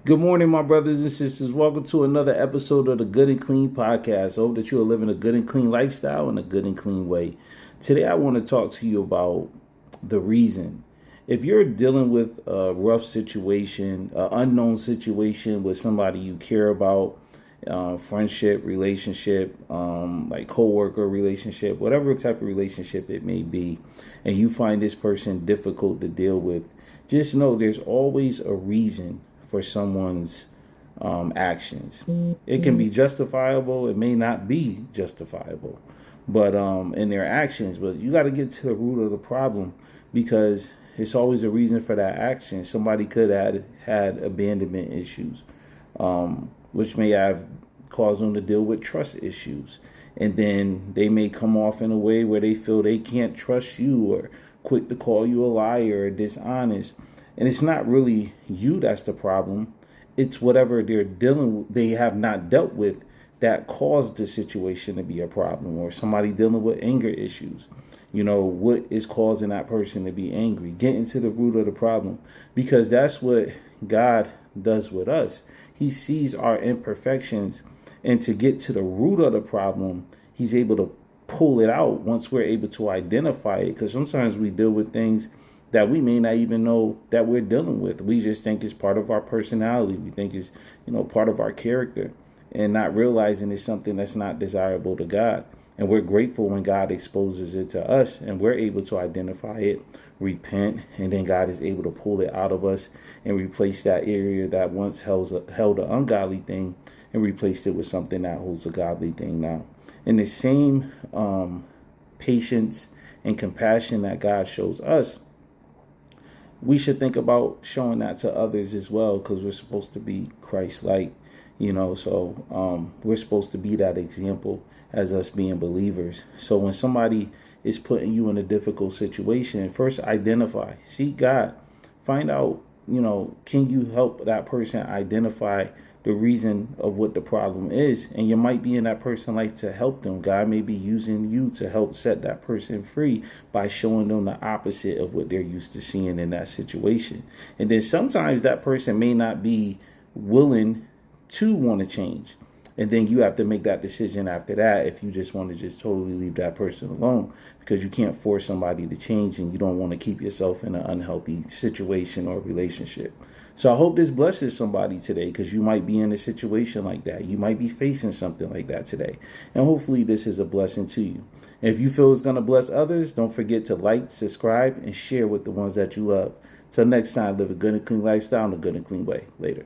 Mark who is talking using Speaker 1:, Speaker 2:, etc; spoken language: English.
Speaker 1: Good morning, my brothers and sisters. Welcome to another episode of the Good and Clean Podcast. I hope that you are living a good and clean lifestyle in a good and clean way. Today, I want to talk to you about the reason. If you're dealing with a rough situation, an unknown situation with somebody you care about, friendship, relationship, like co-worker relationship, whatever type of relationship it may be, and you find this person difficult to deal with, just know there's always a reason for someone's actions. It can be justifiable. It may not be justifiable, but in their actions. But you got to get to the root of the problem because it's always a reason for that action. Somebody could have had abandonment issues, which may have caused them to deal with trust issues. And then they may come off in a way where they feel they can't trust you or quick to call you a liar or dishonest. And it's not really you that's the problem. It's whatever they have not dealt with that caused the situation to be a problem, or somebody dealing with anger issues. You know, what is causing that person to be angry? Get into the root of the problem, because that's what God does with us. He sees our imperfections, and to get to the root of the problem, he's able to pull it out once we're able to identify it. Because sometimes we deal with things that we may not even know that we're dealing with. We just think it's part of our personality. We think it's, part of our character, and not realizing it's something that's not desirable to God. And we're grateful when God exposes it to us and we're able to identify it, repent, and then God is able to pull it out of us and replace that area that once held an ungodly thing and replaced it with something that holds a godly thing now. And the same patience and compassion that God shows us, we should think about showing that to others as well, because we're supposed to be Christ-like, so we're supposed to be that example as us being believers. So when somebody is putting you in a difficult situation, first identify, seek God, find out, can you help that person identify the reason of what the problem is? And you might be in that person's life to help them. God may be using you to help set that person free by showing them the opposite of what they're used to seeing in that situation. And then sometimes that person may not be willing to want to change. And then you have to make that decision after that if you just want to just totally leave that person alone, because you can't force somebody to change and you don't want to keep yourself in an unhealthy situation or relationship. So I hope this blesses somebody today, because you might be in a situation like that. You might be facing something like that today. And hopefully this is a blessing to you. And if you feel it's going to bless others, don't forget to like, subscribe, and share with the ones that you love. Till next time, live a good and clean lifestyle in a good and clean way. Later.